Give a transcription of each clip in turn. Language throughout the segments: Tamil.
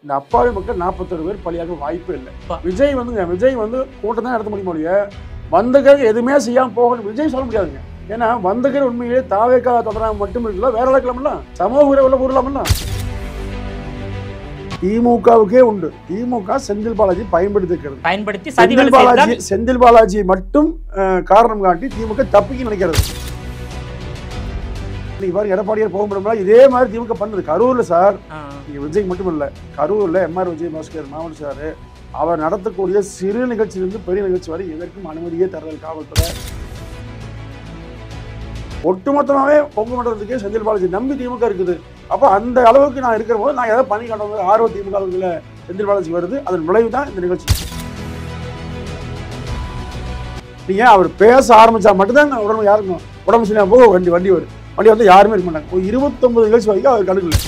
இந்த அப்பாவி மக்கள் 41 பேர் பலியாக வாய்ப்பே இல்லை. விஜய் வந்து கூட்டம் தான் நடத்த முடியுமோ இல்லையா, வந்தகர் எதுவுமே செய்யாமல் போகணும் விஜய் சொல்ல முடியாதுங்க. ஏன்னா வந்தகர் உண்மையிலே தாவேக்கா தொடராக மட்டும் இருக்குல்ல, வேற இழக்கலாம்ல, சமூக உறவுல கூறலாம்ல. திமுகவுக்கே உண்டு. திமுக செந்தில் பாலாஜி பயன்படுத்தி செந்தில் பாலாஜி மட்டும் காரணம் காட்டி திமுக தப்பிக்க நினைக்கிறது. எடப்பாடியார் போக முடியுமா, இதே மாதிரி திமுக பண்ணுது. கரூர்ல சார், விஜய் மட்டும் இல்ல, கரூர்ல எம்ஆர் விஜய் பாஸ்கர் மாவட்ட சார் அவர் நடத்தக்கூடிய சிறு நிகழ்ச்சியிலிருந்து பெரிய நிகழ்ச்சி வரை எதற்கும் அனுமதியே தரல காவல்துறை. ஒட்டுமொத்தமாவே பொங்கு மண்டலத்துக்கே செந்தில் பாலாஜி நம்பி திமுக இருக்குது. அப்போ அந்த அளவுக்கு நான் இருக்கிற போது நான் ஏதாவது பண்ணி காட்டுறது ஆர்வ திமுக செந்தில் பாலாஜி வருது. அதன் விளைவு தான் இந்த நிகழ்ச்சி. நீங்க அவர் பேச ஆரம்பிச்சா மட்டும்தான் உடம்பு யாருக்கும் உடம்பு சரியா போக வண்டி வரும். வண்டி வந்து யாருமே இருக்க மாட்டாங்க. ஒரு 29 நிகழ்ச்சி வரைக்கும் அவர் கணக்குல.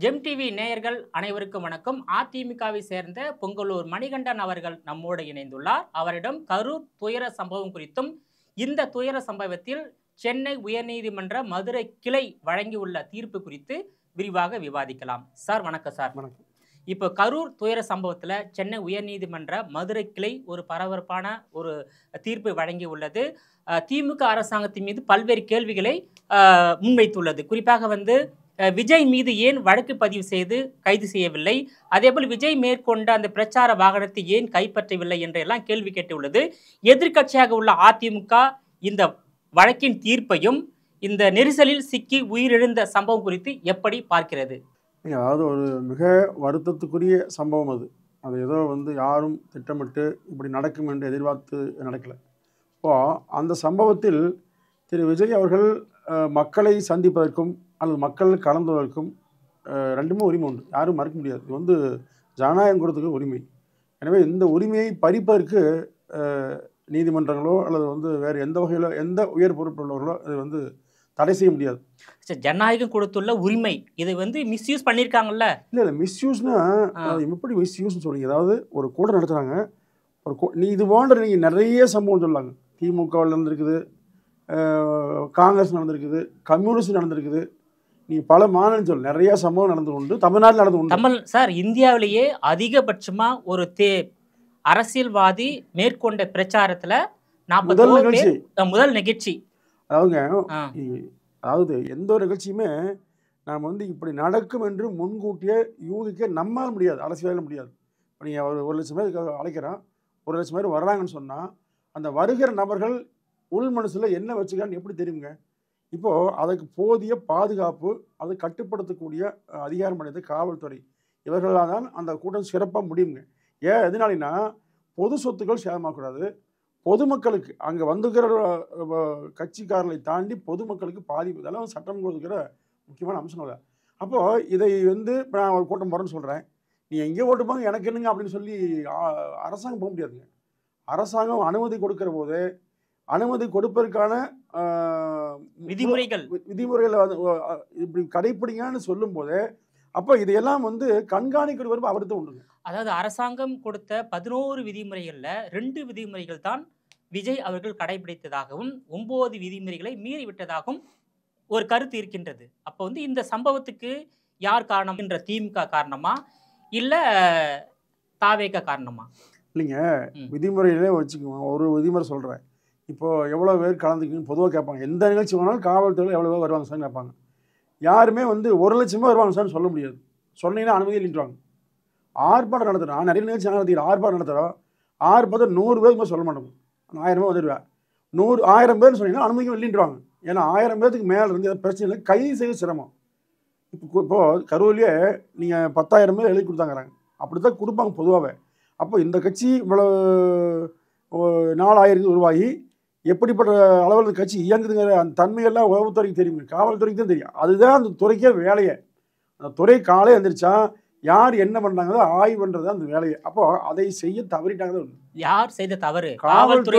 ஜெம் டிவி நேயர்கள் அனைவருக்கும் வணக்கம். அதிமுகவை சேர்ந்த பொங்கலூர் மணிகண்டன் அவர்கள் நம்மோடு இணைந்துள்ளார். அவரிடம் கரூர் துயர சம்பவம் குறித்தும் இந்த துயர சம்பவத்தில் சென்னை உயர்நீதிமன்ற மதுரை கிளை வழங்கியுள்ள தீர்ப்பு குறித்து விரிவாக விவாதிக்கலாம். சார் வணக்கம். சார் வணக்கம். இப்போ கரூர் துயர சம்பவத்தில் சென்னை உயர்நீதிமன்ற மதுரை கிளை ஒரு பரபரப்பான ஒரு தீர்ப்பு வழங்கி உள்ளது. திமுக அரசாங்கத்தின் மீது பல்வேறு கேள்விகளை முன்வைத்துள்ளது. குறிப்பாக வந்து விஜய் மீது ஏன் வழக்கு பதிவு செய்து கைது செய்யவில்லை, அதேபோல் விஜய் மேற்கொண்ட அந்த பிரச்சார வாகனத்தை ஏன் கைப்பற்றவில்லை என்றெல்லாம் கேள்வி கேட்டுள்ளது. எதிர்க்கட்சியாக உள்ள அதிமுக இந்த வழக்கின் தீர்ப்பையும் இந்த நெரிசலில் சிக்கி உயிரிழந்த சம்பவம் குறித்து எப்படி பார்க்கிறது? அதாவது ஒரு மிக வருத்தத்துக்குரிய சம்பவம் அது. அது ஏதோ வந்து யாரும் திட்டமிட்டு இப்படி நடக்கும் என்று எதிர்பார்த்து நடக்கலை. இப்போது அந்த சம்பவத்தில் திரு விஜய் அவர்கள் மக்களை சந்திப்பதற்கும் அல்லது மக்கள் கலந்துவதற்கும் ரெண்டுமே உரிமை உண்டு, யாரும் மறுக்க முடியாது. இது வந்து ஜனநாயகம் கொடுத்துக்க உரிமை. எனவே இந்த உரிமையை பறிப்பதற்கு நீதிமன்றங்களோ அல்லது வந்து வேறு எந்த வகையில் எந்த உயர் பொறுப்புள்ளவர்களோ அது வந்து தடை செய்ய முடியாது. ஜனநாயகம் கொடுத்துள்ள உரிமை இதை வந்து மிஸ்யூஸ் பண்ணியிருக்காங்கல்ல. இல்லை மிஸ்யூஸ்னா எப்படி மிஸ்யூஸ்ன்னு சொல்றீங்க? அதாவது ஒரு கூட்டம் நடத்துகிறாங்க, நீ இது போன்ற நீங்கள் நிறைய சம்பவம் சொல்லாங்க. திமுகவில் நடந்திருக்குது, காங்கிரஸ் நடந்திருக்குது, கம்யூனிஸ்ட் நடந்திருக்குது, நீங்கள் பல மாநிலம் சொல்ல நிறைய சம்பவம் நடந்து கொண்டு தமிழ்நாட்டில் நடந்து கொண்டு. சார் இந்தியாவிலேயே அதிகபட்சமாக ஒரு அரசியல்வாதி மேற்கொண்ட பிரச்சாரத்தில் முதல் நிகழ்ச்சி. அதாவது எந்த ஒரு நிகழ்ச்சியுமே நாம் வந்து இப்படி நடக்கும் என்று முன்கூட்டியே யூகிக்க நம்மால் முடியாது, அரசியலில் முடியாது. இப்போ நீங்கள் ஒரு லட்சம் பேர் அழைக்கிறோம், 1 லட்சம் பேர் வர்றாங்கன்னு சொன்னால் அந்த வருகிற நபர்கள் உள் மனசில் என்ன வச்சுக்கான்னு எப்படி தெரியுங்க? இப்போது அதுக்கு போதிய பாதுகாப்பு, அதை கட்டுப்படுத்தக்கூடிய அதிகாரம் அடைந்த காவல்துறை இவர்களால் தான் அந்த கூட்டம் சிறப்பாக முடியுங்க. ஏன் எதனாலினா பொது சொத்துக்கள் சேதமாகக்கூடாது, பொதுமக்களுக்கு அங்கே வந்துக்கிற கட்சிக்காரர்களை தாண்டி பொதுமக்களுக்கு பாதிப்பு, இதெல்லாம் சட்டம் கொடுக்குற முக்கியமான அம்சம் இல்லை. அப்போது இதை வந்து இப்போ நான் ஒரு கூட்டம் போகிறேன்னு சொல்கிறேன், நீ எங்கே ஓட்டு போங்க எனக்கு என்னங்க அப்படின்னு சொல்லி அரசாங்கம் போக முடியாதுங்க. அரசாங்கம் அனுமதி கொடுக்குற போது அனுமதி கொடுப்பதற்கான விதிமுறைகளை இப்படி கடைப்பிடிங்கன்னு சொல்லும் போது அப்போ இதையெல்லாம் வந்து கண்காணிக்கிற வரும் அவர்தான் உண்டுங்க. அதாவது அரசாங்கம் கொடுத்த 11 விதிமுறைகளில் 2 விதிமுறைகள் தான் விஜய் அவர்கள் கடைபிடித்ததாகவும் 9 விதிமுறைகளை மீறிவிட்டதாகவும் ஒரு கருத்து இருக்கின்றது. அப்போ வந்து இந்த சம்பவத்துக்கு யார் காரணம் என்ற திமுக காரணமா இல்லை தாவேக காரணமா? இல்லைங்க, விதிமுறையிலே வச்சுக்குவோம். ஒரு விதிமுறை சொல்கிறேன். இப்போது எவ்வளோ பேர் கலந்துக்குன்னு பொதுவாக கேட்பாங்க. எந்த நிகழ்ச்சி வேணாலும் காவல்துறையில் எவ்வளோ பேர் வருவாங்க சார்னு கேட்பாங்க. யாருமே வந்து 1 லட்சம் பேர் வருவாங்க சார்னு சொல்ல முடியாது. சொன்னீங்கன்னா அனுமதி இல்லைன்றாங்க. ஆர்ப்பாட்டம் நடத்துகிறோம், நிறைய நிகழ்ச்சி நடத்திக்கிறோம், ஆர்ப்பாட்டம் நடத்துகிறோம், 100 பேருக்கு சொல்ல மாட்டோம், 1000 பேர் வந்துடுவேன். 1000 பேர்னு சொன்னீங்கன்னா அனுமதிக்கும் இல்லைன்றாங்க. ஏன்னா 1000 பேருக்கு மேலே இருந்து எதாவது பிரச்சனை இல்லை, கைது செய்ய சிரமம். இப்போது கரூர்லேயே நீங்கள் 10,000 பேர் எழுதி கொடுத்தாங்கிறாங்க, அப்படி தான் கொடுப்பாங்க பொதுவாகவே. அப்போ இந்த கட்சி இவ்வளோ 4000 உருவாகி எப்படிப்பட்ட அளவில் இந்த கட்சி இயங்குதுங்கிற அந்த தன்மையெல்லாம் உளவுத்துறைக்கு தெரியுங்க, காவல்துறைக்கு தான் தெரியும். அதுதான் அந்த துறைக்கே வேலையை. அந்த துறை காலையே வந்துருச்சா யார் என்ன பண்ணுறாங்க ஆய்வு பண்ணுறது அந்த வேலையை. அப்போ அதை செய்ய தவறிட்டாங்க. யார் செய்த தவறு? காவல்துறை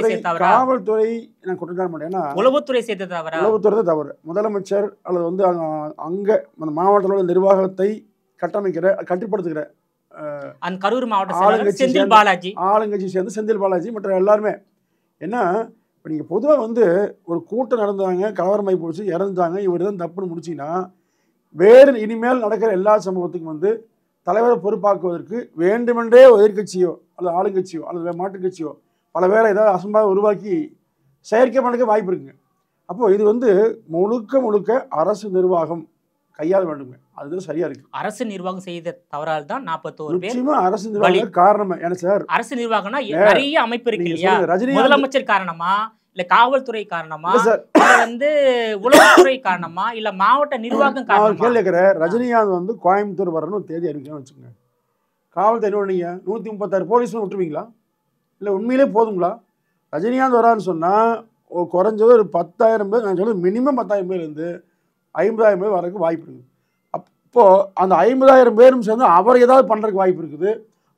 நான் குற்றச்சாட்ட மாட்டேன், ஏன்னா உளவுத்துறை செய்த தவறு, உளவுத்துறை தான் தவறு. முதலமைச்சர் அல்லது வந்து அங்கே அந்த மாவட்டத்தோட நிர்வாகத்தை கட்டமைக்கிற கட்டுப்படுத்துகிற அந்த கரூர் மாவட்ட செயலாளர் செந்தில் பாலாஜி, ஆளுங்கட்சி சேர்ந்து செந்தில் பாலாஜி மற்ற எல்லாருமே. ஏன்னா இப்போ நீங்கள் பொதுவாக வந்து ஒரு கூட்டம் நடந்தாங்க, கலவரமாகி போச்சு, இறந்துட்டாங்க, இவர் தான் தப்புன்னு முடிச்சிங்கன்னா வேறு இனிமேல் நடக்கிற எல்லா சம்பவத்துக்கும் வந்து தலைவரை பொறுப்பாக்குவதற்கு வேண்டுமென்றே ஒரு எதிர்கட்சியோ அல்லது ஆளுங்கட்சியோ அல்லது மாற்றுக் கட்சியோ பல பேரை ஏதாவது அசம்பாவை உருவாக்கி செயற்கை பண்ணக்க வாய்ப்பு இருக்குங்க. அப்போ இது வந்து முழுக்க முழுக்க அரசு நிர்வாகம் கையாள வேண்டுங்க. அதுதான் சரியா இருக்கு. அரசு நிர்வாகம் செய்த தவறால் தான் 41 பேர். நிச்சயமா அரசு நிர்வாகம் காரணம் என்ன சார்? அரசு நிர்வாகம்னா நிறைய அமைப்பு இருக்கு இல்லையா? முதலமைச்சர் காரணமா, இல்ல காவல்துறை காரணமா, இல்ல வந்து உளவுத்துறை காரணமா, இல்ல மாவட்ட நிர்வாகம் காரணமா? கேட்கிறேன். ரஜினிகாந்த் வந்து கோயம்புத்தூர் வரணும் ஒரு தேதி அறிவிக்கணும்னு வச்சுக்கோங்க. காவல்துறை என்ன நீங்க 136 போலீஸ் விட்டுருவீங்களா? இல்லை உண்மையிலே போதுங்களா? ரஜினிகாந்த் வரான்னு சொன்னால் குறைஞ்சது ஒரு 10,000 பேர், நான் சொல்லுவது மினிமம் 10,000 பேர்லேருந்து 50,000 பேர் வரதுக்கு வாய்ப்பு இருக்குது. அப்போது அந்த 50,000 பேரும் சேர்ந்து அவர் ஏதாவது பண்ணுறதுக்கு வாய்ப்பு இருக்குது,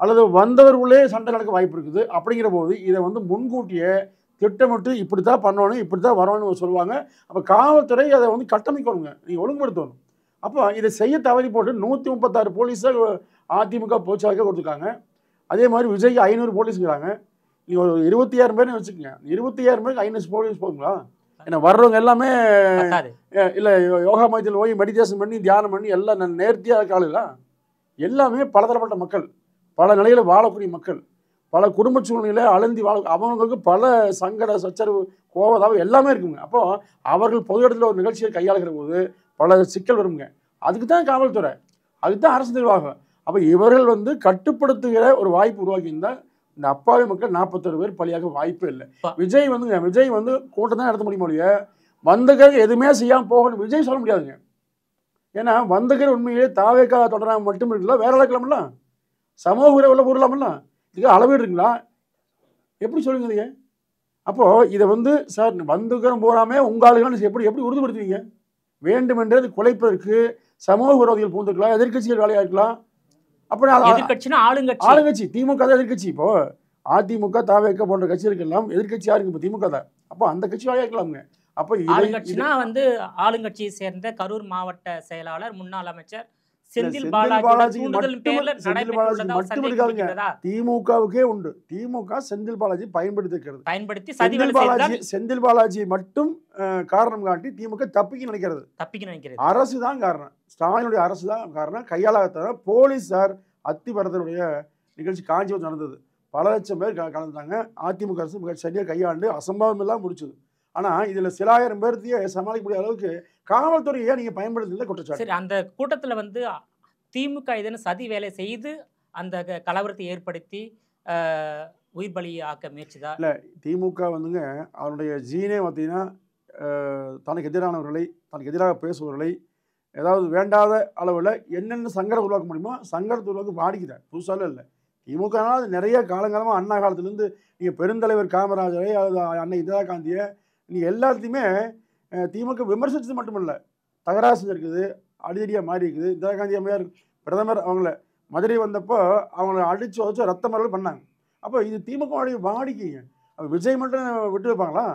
அல்லது வந்தவர்களே சண்டை நடக்க வாய்ப்பு இருக்குது. அப்படிங்கிற போது இதை வந்து முன்கூட்டியே திட்டமிட்டு இப்படி தான் பண்ணணும், இப்படி தான் வரணும்னு சொல்லுவாங்க. அப்போ காவல்துறை அதை வந்து கட்டமைக்கணுங்க, நீங்கள் ஒழுங்குபடுத்தணும். அப்போ இதை செய்ய தவறி போட்டு 136 போலீஸை அதிமுக பொதுச்சாலைக்கு கொடுத்துருக்காங்க. அதே மாதிரி விஜய்க்கு 500 போலீஸுங்கிறாங்க. நீங்கள் ஒரு 26 பேர்னு வச்சுக்கோங்க. 26 பேருக்கு 500 போலீஸ் போதுங்களா? ஏன்னா வர்றவங்க எல்லாமே இல்லை யோகா மையத்தில் போய் மெடிடேஷன் பண்ணி தியானம் பண்ணி எல்லாம் நேர்த்தியாக காலையில் எல்லாமே பலதரப்பட்ட மக்கள், பல நிலையில் வாழக்கூடிய மக்கள், பல குடும்ப சூழ்நிலையில் அழுந்தி வாழ அவங்களுக்கு பல சங்கட சச்சரவு கோவதாவும் எல்லாமே இருக்குங்க. அப்போது அவர்கள் பொது இடத்துல ஒரு நிகழ்ச்சியை கையாளுகிற போது பல சிக்கல் வருங்க. அதுக்கு தான் காவல்துறை, அதுக்கு தான் அரசு நிர்வாகம். அப்போ இவர்கள் வந்து கட்டுப்படுத்துகிற ஒரு வாய்ப்பு உருவாக்கியிருந்தால் இந்த அப்பாவி மக்கள் 41 பேர் பலியாக வாய்ப்பே இல்லை. விஜய் வந்து கூட்டம் தான் நடத்த முடியும் இல்லையா? வந்தகர் எதுவுமே செய்யாமல் போகணும் விஜய் சொல்ல முடியாதுங்க. ஏன்னா வந்தகர் உண்மையிலே தாவேக்கா தொடராம மட்டும் இருக்குல்ல, வேற இருக்கலாம்ல, சமூக உறவுல கூறலாம்ல, இதுக்கு அளவீடு இருக்குங்களா? எப்படி சொல்லுங்க நீங்க? அப்போது இதை வந்து சார் வந்தகரம் போகாமே உங்களுக்கான எப்படி எப்படி உறுதிப்படுத்துவீங்க? வேண்டுமென்றே அது குலைப்பதற்கு சமூக விரோதிகள் பூந்துக்கலாம், எதிர்கட்சிகள் வேலையாக இருக்கலாம். அப்படி ஆளுங்கட்சி திமுக தான் எதிர்கட்சி. இப்போ அதிமுக தாவேக்க போன்ற கட்சிகளுக்கெல்லாம் எதிர்கட்சி யாருங்க? இப்போ திமுக தான். அப்போ அந்த கட்சி வேலையாக இருக்கலாமுங்க. அப்போ ஆளுங்கட்சினா வந்து ஆளுங்கட்சியை சேர்ந்த கரூர் மாவட்ட செயலாளர் முன்னாள் அமைச்சர் செந்தில் பாலாஜி திமுகவுக்கே உண்டு. திமுக செந்தில் பாலாஜி பயன்படுத்தி செந்தில் பாலாஜி மட்டும் காரணம் காட்டி திமுக தப்பிக்க நினைக்கிறது. அரசு தான் காரணம், ஸ்டாலினுடைய அரசு தான் காரணம். கையாளாக போலீஸார் அத்திவரதனுடைய நிகழ்ச்சி காஞ்சிபுரம் நடந்தது, பல லட்சம் பேர் கலந்தாங்க. அதிமுக அரசு மிக சரியாக கையாண்டு அசம்பாவம் எல்லாம் முடிச்சது. ஆனால் இதில் சில ஆயிரம் பேர்த்தையே சமாளிக்கக்கூடிய அளவுக்கு காவல்துறையை நீங்கள் பயன்படுத்தல குற்றச்சாட்டு. சரி, அந்த கூட்டத்தில் வந்து திமுக இதன்னு சதி வேலை செய்து அந்த கலவரத்தை ஏற்படுத்தி உயிர் பலி ஆக்க முயற்சிதா? இல்லை, திமுக வந்துங்க அவருடைய ஜீனே பார்த்தீங்கன்னா தனக்கு எதிரானவர்களை, தனக்கு எதிராக பேசுபவர்களை ஏதாவது வேண்டாத அளவில் என்னென்ன சங்கடம் உருவாக்க முடியுமோ சங்கடத்தை உருவாக்க பாடிக்கிறார். புதுசாலும் இல்லை. திமுகனால் அது நிறைய காலங்காலமாக அண்ணா காலத்துலேருந்து நீங்கள் பெருந்தலைவர் காமராஜரை அல்லது அன்னை இந்திரா காந்தியை நீங்கள் எல்லாத்தையுமே திமுக விமர்சித்தது மட்டும் இல்லை, தகராறு செஞ்சுருக்குது, அடிதடியாக மாறி இருக்குது. இந்திரா காந்தி அம்மையார் பிரதமர் அவங்கள மதுரை வந்தப்போ அவங்கள அடித்து வச்சு ரத்த மரல் பண்ணாங்க. அப்போ இது திமுக வாடிக்கைங்க. அப்போ விஜய் மட்டும் விட்டு வைப்பாங்களா?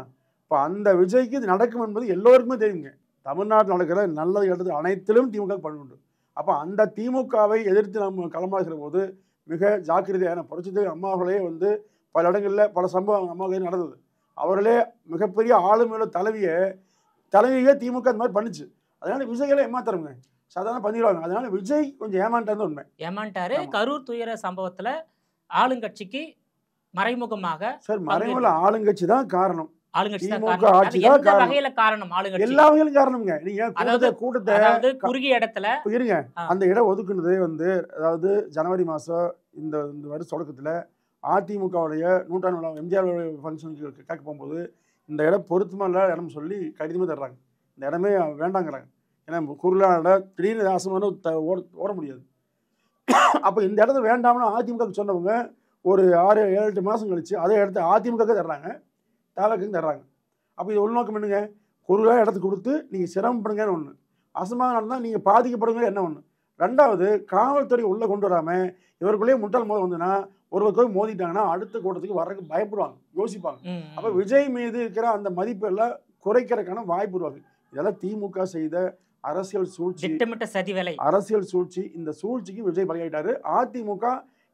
இப்போ அந்த விஜய்க்கு இது நடக்கும் என்பது எல்லோருக்குமே தெரியுங்க. தமிழ்நாட்டில் நடக்கிற நல்லது கெட்டது அனைத்திலும் திமுக பங்குண்டு. அப்போ அந்த திமுகவை எதிர்த்து நம்ம களமாடுகிற போது மிக ஜாக்கிரதையான புரட்சி அம்மா அவர்களே வந்து பல இடங்களில் பல சம்பவம் அம்மாவுக்கு நடந்தது. அவர்களே மிகப்பெரிய ஆளுமையுள்ள தலைவியே திமுக அந்த மாதிரி பண்ணிச்சு. அதனால விஜய்களை ஏமாத்துறவங்க சாதாரண பண்ணிடுவாங்க. அதனால விஜய் கொஞ்சம் ஏமாண்டாரு உண்மை. ஏமாண்டாரு. கரூர் துயர சம்பவத்தில் ஆளுங்கட்சிக்கு மறைமுகமாக சார் மறைமுக ஆளுங்கட்சி தான் காரணம். திமுக ஆட்சி தான் வகையில காரணம். ஆளுங்கட்சி எல்லா வகையிலும் காரணம்ங்க. நீங்க கூட்டத்தை குறுகிய இடத்துல இருங்க, அந்த இடம் ஒதுக்குனதே வந்து அதாவது ஜனவரி மாதம் இந்த வருஷ தொடக்கத்தில் அதிமுகவுடைய 100ஆம் விழா எம்ஜிஆர் ஃபங்க்ஷனுக்கு கேட்க போகும்போது இந்த இடம் பொருத்தமாக இடம் சொல்லி கடிதமே தர்றாங்க. இந்த இடமே வேண்டாங்கிறாங்க. ஏன்னா குறுலான திடீர்னு ஆசமான ஓட முடியாது. அப்போ இந்த இடத்த வேண்டாம்னு அதிமுக சொன்னவங்க ஒரு 6-7-8 மாதம் கழிச்சு அதே இடத்த அதிமுக தர்றாங்க, தாவக்கு தர்றாங்க. அப்போ இது உள்நோக்கம் என்னங்க? குறுலாக இடத்துக்கு கொடுத்து நீங்கள் சிரமப்படுங்கன்னு ஒன்று, அசமாக நடந்தால் நீங்கள் பாதிக்கப்படுங்க என்ன ஒன்று. ரெண்டாவது, காவல்துறை உள்ளே கொண்டு வராமல் இவருக்குள்ளேயே முட்டால் மோத வந்துன்னா ஒருவர் மோதிட்டாங்கன்னா அடுத்த கூட்டத்துக்கு வர்றதுக்கு பயப்படுவாங்க, யோசிப்பாங்க. அப்போ விஜய் மீது இருக்கிற அந்த மதிப்பெல்லாம் குறைக்கிறதுக்கான வாய்ப்பு உருவாகுது. இதெல்லாம் திமுக செய்த அரசியல் சூழ்ச்சி, திட்டமிட்ட சதி வேலை. அரசியல் சூழ்ச்சி. இந்த சூழ்ச்சிக்கு விஜய் பலியாயிட்டாரு. அதிமுக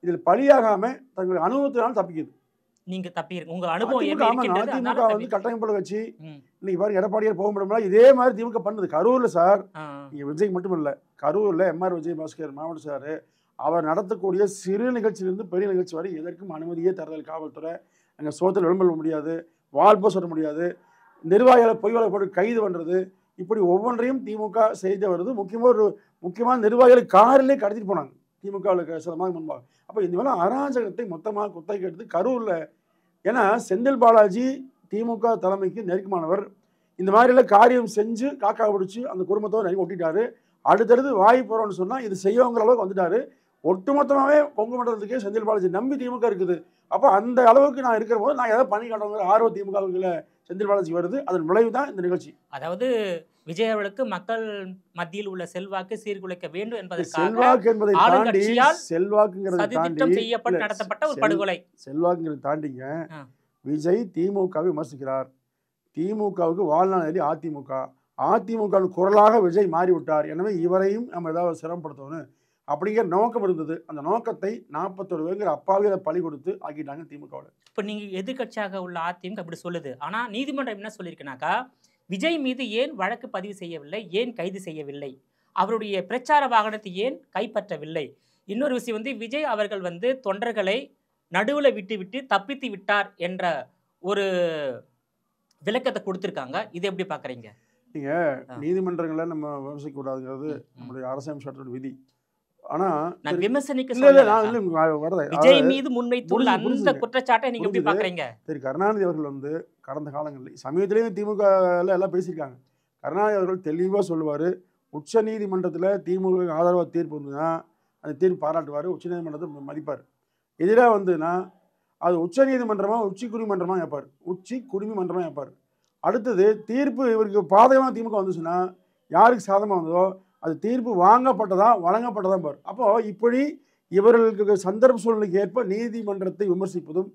இதில் பலியாகாம தங்களுடைய அனுபவத்தினால் தப்பிக்குது. நீங்க உங்க அனுபவம் அதிமுக என்ன ஆமாங்க, இருக்கின்றது, அதிமுக அதனால வந்து கட்டமைப்புல வச்சு ம். இன்னைக்கு பாருங்க எடப்பாடியார் போக முடியுமா, இதே மாதிரி திமுக பண்ணுது. கரூர்ல சார், ஆ, இங்க விஜய் மட்டும் இல்ல, கரூர்ல எம்ஆர் விஜயபாஸ்கர் மாவட்ட சார் அவர் நடத்தக்கூடிய சிறு நிகழ்ச்சியிலிருந்து பெரிய நிகழ்ச்சி வரை எதற்கும் அனுமதியே தரதல் காவல்துறை. அங்கே சோத்தில் விளம்பர முடியாது, வால்போ சொல்ல முடியாது, நிர்வாகிகளை பொய் வழக்கு போட்டு கைது பண்ணுறது, இப்படி ஒவ்வொன்றையும் திமுக செய்து வருது. முக்கியமான நிர்வாகிகளை காரிலே கடத்திட்டு போனாங்க திமுகவுக்கு சில மாதம் முன்பாக. அப்போ இந்த மாதிரி அராஜகத்தை மொத்தமாக குத்தகைக்கு எடுத்து கரூரில், ஏன்னா செந்தில் பாலாஜி திமுக தலைமைக்கு நெருக்கமானவர். இந்த மாதிரிலாம் காரியம் செஞ்சு காக்கா பிடிச்சி அந்த குடும்பத்தோடு நிறைய ஒட்டிட்டாரு. அடுத்தடுத்து வாய் போகிறோன்னு சொன்னால் இது செய்யவங்கிற அளவுக்கு வந்துட்டாரு. ஒட்டுமொத்தமாகவே பொங்கு மண்டலத்துக்கே செந்தில் பாலாஜி நம்பி திமுக இருக்குது. அப்போ அந்த அளவுக்கு நான் இருக்கிற போது நான் ஏதாவது பண்ணி காட்டுங்கிற ஆர்வ திமுகவுக்குள்ள செந்தில் பாலாஜி வருது. அதன் விளைவு தான் இந்த நிகழ்ச்சி. அதாவது விஜய் அவர்களுக்கு மக்கள் மத்தியில் உள்ள செல்வாக்கு சீர்குலைக்க வேண்டும் என்பதற்காக செல்வாக்கு என்பதை தாண்டி ஆளுங்கட்சியால் செல்வாக்குங்கிறதை சதித்திட்டம் தாண்டி செய்யப்பட்டு நடத்தப்பட்ட ஒரு படுகொலை. செல்வாக்குங்கிறத தாண்டிங்க ஆ. விஜய் திமுகவை விமர்சிக்கிறார். திமுகவுக்கு வாழ்நாள் எழுதி அதிமுக, அதிமுக குரலாக விஜய் மாறிவிட்டார். எனவே இவரையும் நம்ம ஏதாவது சிரமப்படுத்தணும் அப்படிங்கிற நோக்கம் இருந்தது. அந்த நோக்கத்தை 41 பேங்கிற அப்பாவிகளை பழி கொடுத்து ஆக்கிட்டாங்க திமுகவில். இப்போ நீங்க எதிர்கட்சியாக உள்ள அதிமுக அப்படி சொல்லுது. ஆனா நீதிமன்றம் என்ன சொல்லியிருக்குனாக்கா, விஜய் மீது ஏன் வழக்கு பதிவு செய்யவில்லை, ஏன் கைது செய்யவில்லை, அவருடைய பிரச்சார வாகனத்தை ஏன் கைப்பற்றவில்லை. இன்னொரு விஷயம் வந்து விஜய் அவர்கள் வந்து தொண்டர்களை நடுவுல விட்டு தப்பித்து விட்டார் என்ற ஒரு விளக்கத்தை கொடுத்திருக்காங்க. இது எப்படி பாக்குறீங்க? நீங்க நீதிமன்றங்களை நம்ம விமர்சிக்க கூடாதுங்கிறது நம்முடைய அரசியல் சட்டத்தோட விதி. ஆனா நான் விமர்சனிக்க வரதை விஜய் மீது முன்வைத்துள்ள அந்த குற்றச்சாட்டை நீங்க எப்படி பாக்குறீங்க? சரி, கருணாநிதி அவர்கள் வந்து கடந்த காலங்களில் சமயத்திலேயும் திமுக எல்லாம் பேசியிருக்காங்க. கருணாநிதி அவர்கள் தெளிவாக சொல்லுவார், உச்ச நீதிமன்றத்தில் திமுக ஆதரவாக தீர்ப்பு வந்துன்னா அந்த தீர்ப்பு பாராட்டுவார், உச்ச நீதிமன்றத்தை மதிப்பார். எதிராக வந்துன்னா அது உச்ச நீதிமன்றமாக உச்சி குடிமன்றமாக கேட்பார், உச்சி குடிமை மன்றமாக கேட்பார். அடுத்தது தீர்ப்பு இவருக்கு பாதகமாக திமுக வந்துச்சுன்னா யாருக்கு சாதகமாக வந்ததோ அது தீர்ப்பு வாங்கப்பட்டதா வழங்கப்பட்டதான் பார். அப்போ இப்படி இவர்களுக்கு சந்தர்ப்ப சூழ்நிலைக்கு ஏற்ப நீதிமன்றத்தை விமர்சிப்பதும்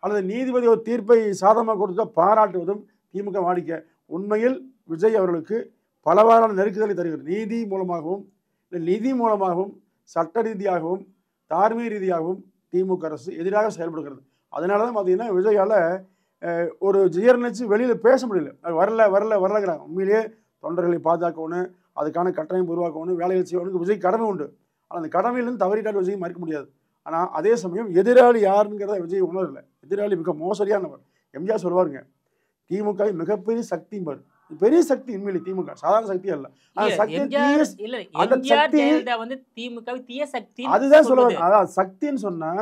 அல்லது நீதிபதி ஒரு தீர்ப்பை சாதகமாக கொடுத்தா பாராட்டுவதும் திமுக வாடிக்கை. உண்மையில் விஜய் அவர்களுக்கு பலவாறான நெருக்குதலை தருகிறது. நீதி மூலமாகவும் நிதி மூலமாகவும் சட்ட ரீதியாகவும் தார்மீக ரீதியாகவும் திமுக அரசு எதிராக செயல்படுகிறது. அதனால தான் பார்த்தீங்கன்னா விஜயால் ஒரு ஜீரணிச்சு வெளியில் பேச முடியல. வரலங்கிறாங்க. உண்மையிலேயே தொண்டர்களை பாதுகாக்கணும், அதுக்கான கட்டமைப்பு உருவாக்கணும், வேலைகள் செய்யணுக்கு விஜய் கடமை உண்டு. ஆனால் அந்த கடமையிலேருந்து தவறிட்டால் விஜய் மறுக்க முடியாது. ஆனால் அதே சமயம் எதிராளி யாருங்கிறத விஜய் உணரலை. எதிராளி மிக மோசடியானவர். எம்ஜிஆர் சொல்லுவாருங்க, திமுக மிகப்பெரிய சக்தி பாரு, பெரிய சக்தி உண்மையிலே திமுக சாதாரண சக்தி அல்ல. அதுதான் சொல்லுவாரு. அதாவது சக்தின்னு சொன்னா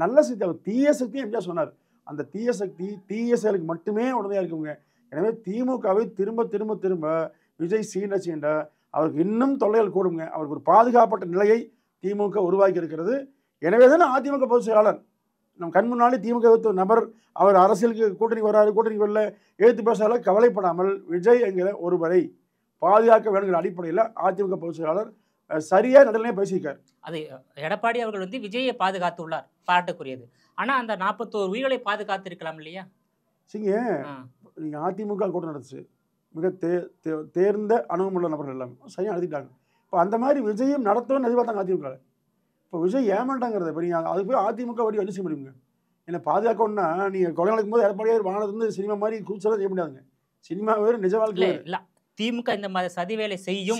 நல்ல சக்தி, அவர் தீய சக்தி எம்ஜிஆர் சொன்னார். அந்த தீய சக்தி தீய செயலுக்கு மட்டுமே உடனே இருக்குங்க. எனவே திமுகவை திரும்ப திரும்ப திரும்ப விஜய் சீண்ட அவருக்கு இன்னும் தொல்லைகள் கூடுங்க. அவருக்கு ஒரு பாதுகாப்பட்ட நிலையை திமுக உருவாக்கி இருக்கிறது. எனவே தானே அதிமுக பொதுச் செயலாளர் நம் கண் முன்னாலே திமுக நபர் அவர் அரசியலுக்கு கூட்டணி வராது, கூட்டணி வரல, எழுத்து பேசால கவலைப்படாமல் விஜய் என்கிற ஒருவரை பாதுகாக்க வேணுங்கிற அடிப்படையில் அதிமுக பொதுச் செயலாளர் சரியா நடுநிலையாக பேசியிருக்கார். அது எடப்பாடி அவர்கள் வந்து விஜயை பாதுகாத்து உள்ளார், பாராட்டுக்குரியது. ஆனால் அந்த 41 உயிர்களை பாதுகாத்து இருக்கலாம் இல்லையா? சரிங்க, நீங்கள் அதிமுக கூட்டம் நடந்துச்சு, மிக தேர்ந்த அனுபவமுள்ள நபர்கள் எல்லாமே சரியாக நடத்திட்டாங்க. இப்போ அந்த மாதிரி விஜயம் நடத்தவும் எதிர்பார்த்தாங்க அதிமுக. இப்போ விஜய் ஏமாட்டாங்கிறத இப்போ நீங்கள் அதுக்கு போய் அதிமுக வடி என்ன செய்ய முடியுங்க? என்னை பாதுகாக்கணும்னா நீங்கள் கொலை நடக்கும் போது எடப்பாடியார் வாங்கினது சினிமா மாதிரி கூச்சலாம் செய்ய முடியாதுங்க. சினிமா வேறு நிஜ வாழ்க்கை இல்லை. திமுக இந்த மாதிரி சதி வேலை செய்யும்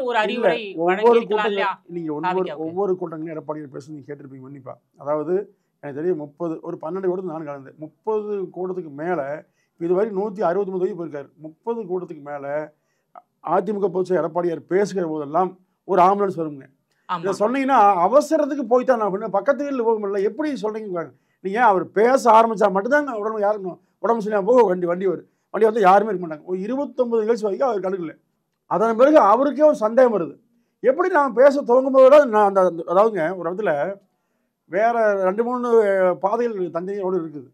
ஒரு அறிவுரை ஒவ்வொரு கூட்டங்களும் எடப்பாடியார் பேச நீங்க கேட்டிருப்பீங்க மன்னிப்பா. அதாவது எனக்கு தெரியும் 12 கூட்டத்துக்கு நான் கலந்தேன். 30 கூட்டத்துக்கு மேலே இதுவரை 169 தொகுதி போயிருக்காரு. 30 கூட்டத்துக்கு மேலே அதிமுக பொதுச் எடப்பாடியார் பேசுகிற போதெல்லாம் ஒரு ஆம்புலன்ஸ் வருங்க. இதை சொன்னீங்கன்னா அவசரத்துக்கு போய்தான் நான் பக்கத்து வீட்டில் போக முடியல, எப்படி சொல்றீங்க? நீங்கள் அவர் பேச ஆரம்பித்தா மட்டும்தான் உடம்பு யாருக்கும் உடம்பு சரியாக போக வண்டி வந்து யாருமே இருக்க மாட்டாங்க. ஒரு 29 நிகழ்ச்சி வரைக்கும் அவர் கணக்கில். அதன் பிறகு அவருக்கே ஒரு சந்தேகம் வருது, எப்படி நான் பேச துவங்கும் போது நான் அந்த அதாவதுங்க ஒரு இடத்துல வேற 2-3 பாதைகள் தஞ்சையோடு இருக்குது,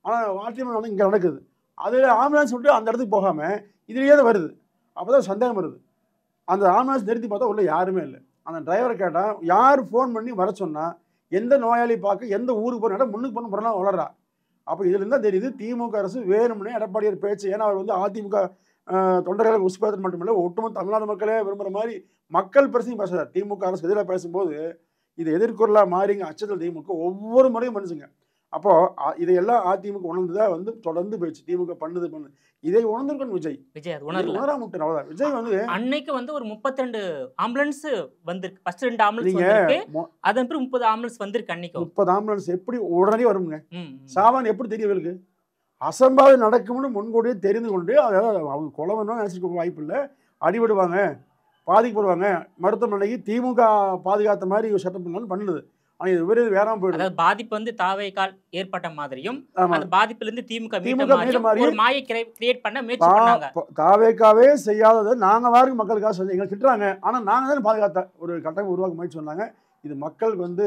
ஆனால் வாட்டியம் வந்து இங்கே நடக்குது. அதில் ஆம்புலன்ஸ் விட்டு அந்த இடத்துக்கு போகாமல் இதுலேயே தான் வருது. அப்போ தான் சந்தேகம் வருது. அந்த ஆம்புலன்ஸ் நிறுத்தி பார்த்தா உள்ள யாருமே இல்லை. அந்த டிரைவரை கேட்டால் யார் ஃபோன் பண்ணி வர சொன்னால் எந்த நோயாளி பார்க்க எந்த ஊருக்கு போகிற முன்னுக்கு பண்ண போகிறலாம் வளர்றா. அப்போ இதுலேருந்து தான் தெரியுது திமுக அரசு வேணும்னே எடப்பாடியார் பேச்சு. ஏன்னா அவர் வந்து அதிமுக தொண்டர்களுக்கு உசுப்பேத்தல் மட்டுமில்லை, ஒட்டுமொத்த தமிழ்நாடு மக்களே விரும்புகிற மாதிரி மக்கள் பிரச்சனையும் பேசுகிறார். திமுக அரசு எதிராக பேசும்போது இது எதிர்கொள்ளா மாறிங்க அச்சத்தில் திமுக ஒவ்வொரு முறையும் பண்ணுச்சுங்க. அப்போது இதையெல்லாம் அதிமுக உணர்ந்து தான் வந்து தொடர்ந்து போயிடுச்சு. திமுக பண்ணுது. இதை உணர்ந்திருக்கணும் விஜய். அது உணராம விட்டார். அவ்வளோதான். விஜய் வந்து அன்னைக்கு வந்து ஒரு 32 ஆம்புலன்ஸ் வந்திருக்கு. ஃபர்ஸ்ட் 2 ஆம்புலன்ஸ் வந்திருக்கு, அதன் பிறகு 30 ஆம்புலன்ஸ் வந்திருக்கு. அன்னைக்கு 30 ஆம்புலன்ஸ் எப்படி உடனே வருங்க? சாவான் எப்படி தெரியவர்களுக்கு? அசம்பாவிதம் நடக்கும்னு முன்கூட்டியே தெரிந்து கொண்டு அதாவது அவங்க கொலை வேணும் நினைச்சிருக்க வாய்ப்பு இல்லை, அடிபடுவாங்க, பாதிக்கப்படுவாங்க, மருத்துவமனைக்கு திமுக பாதுகாத்த மாதிரி ஒரு சட்டம் பண்ணாலும் பண்ணுது. ஆனால் இது விரைவில் வேறாம போயிடும். அதாவது பாதிப்பு வந்து தாவேக்கால் ஏற்பட்ட மாதிரியும் அந்த பாதிப்பிலிருந்து திமுக மீட்ட மாதிரி ஒரு மாயை கிரியேட் பண்ண முயற்சி பண்ணாங்க. தாவேக்காவே செய்யாததை நாங்கள் வாருக்கு மக்களுக்காக செஞ்சு எங்களை திட்டுறாங்க. ஆனால் நாங்கள் தான் பாதுகாத்த ஒரு கட்டணம் உருவாக்க முயற்சி சொன்னாங்க. இது மக்களுக்கு வந்து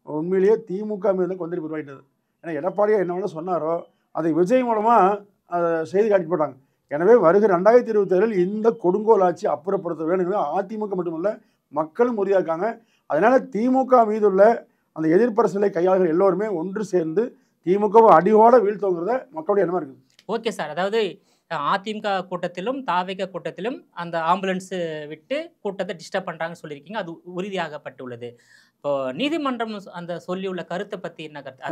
உண்மையிலேயே திமுக மீது கொந்தளிப்பு உருவாயிட்டது. ஏன்னா எடப்பாடியா என்ன வேணால் சொன்னாரோ அதை விஜய் மூலமாக அதை செய்தி காட்டி போட்டாங்க. எனவே வருகிற 2027 இந்த கொடுங்கோல் ஆட்சி அப்புறப்படுத்த வேணுங்கிறது அதிமுக மட்டுமல்ல மக்களும் உறுதியாக்காங்க. அதனால திமுக மீதுள்ள அந்த எதிர்ப்பரசலை கையாளர்கள் எல்லோருமே ஒன்று சேர்ந்து திமுகவை அடியோட வீழ்த்தோங்கிறத மக்களுடைய எண்ணமா இருக்குது. ஓகே சார், அதாவது அதிமுக கூட்டத்திலும் தாவேக கூட்டத்திலும் அந்த ஆம்புலன்ஸ் விட்டு கூட்டத்தை டிஸ்டர்ப் பண்றாங்கன்னு சொல்லியிருக்கீங்க, அது உறுதியாகப்பட்டுள்ளது. இப்போ நீதிமன்றம் அந்த சொல்லியுள்ள கருத்தை பத்தி என்ன கருத்து?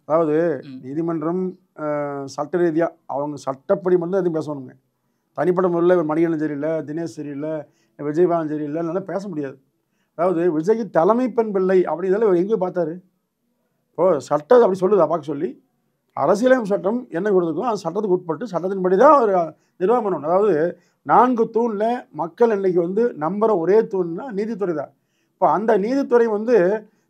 அதாவது நீதிமன்றம் சட்ட ரீதியா அவங்க சட்டப்படி மட்டும் எதுவும் பேசணுங்க. தனிப்பட்ட முறையில் மணிகண்டன் சரியில்லை, தினேஷ் சரியில்லை, விஜயபாலன் சரியில்லை, அதனால பேச முடியாது. அதாவது விஜய்க்கு தலைமை பெண் பிள்ளை அப்படி இதெல்லாம் எங்கே பார்த்தாரு? இப்போது சட்டம் அப்படி சொல்லுதா பார்க்க சொல்லி அரசியலமைப்பு சட்டம் என்ன கொடுத்துருக்கோ அந்த சட்டத்துக்கு உட்பட்டு சட்டத்தின்படி தான் ஒரு நிர்வாகம் பண்ணணும். அதாவது 4 தூணில் மக்கள் இன்னைக்கு வந்து நம்புகிற ஒரே தூண்னா நீதித்துறை தான். இப்போ அந்த நீதித்துறை வந்து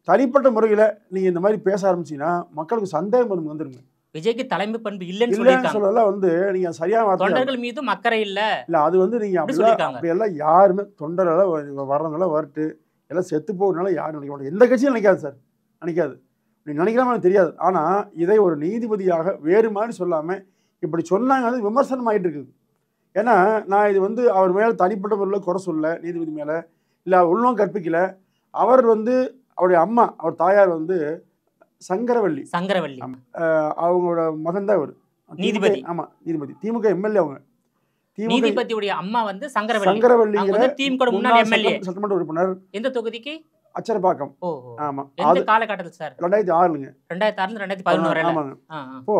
தனிப்பட்ட முறையில் நீங்கள் இந்த மாதிரி பேச ஆரம்பிச்சிங்கன்னா மக்களுக்கு சந்தேகம் வந்துருங்க. விஜய்க்கு தலைமை பண்பு இல்லைன்னு சொல்லலாம். வந்து நீங்க சரியான தொண்டர்கள் மீதும் அக்கறை இல்லை. அது வந்து நீங்க அப்படியெல்லாம் யாருமே தொண்டரெல்லாம் வர்றவங்களாம் வரட்டு எல்லாம் செத்து போகிறதுனால யாரும் நினைக்க மாட்டாங்க. எந்த கட்சியும் நினைக்காது சார், நினைக்காது. நீ நினைக்கிறாம எனக்கு தெரியாது. ஆனால் இதை ஒரு நீதிபதியாக வேறு மாதிரி சொல்லாமல் இப்படி சொன்னாங்க, அது விமர்சனம் ஆகிட்டு இருக்குது. ஏன்னா நான் இது வந்து அவர் மேலே தனிப்பட்ட முறையில் குறை சொல்ல, நீதிபதி மேலே இல்லை உள்நோக்கம் கற்பிக்கல. அவர் வந்து அவருடைய அம்மா, அவர் தாயார் வந்து சங்கரவள்ளி அவங்களோட மகன் தான் அவர் நீதிபதி. ஆமாம், நீதிபதி. திமுக எம்எல்ஏ. அவங்க நீதிபதியுடைய அம்மா வந்து சங்கரவள்ளிங்கிற திமுக முன்னாள் எம்எல்ஏ, சட்டமன்ற உறுப்பினர். எந்த தொகுதிக்கு? அச்சரப்பாக்கம். ஆமாம். எந்த காலகட்டத்தில் சார்? 2006ங்க. 2006 2011. ஆமாங்க. இப்போ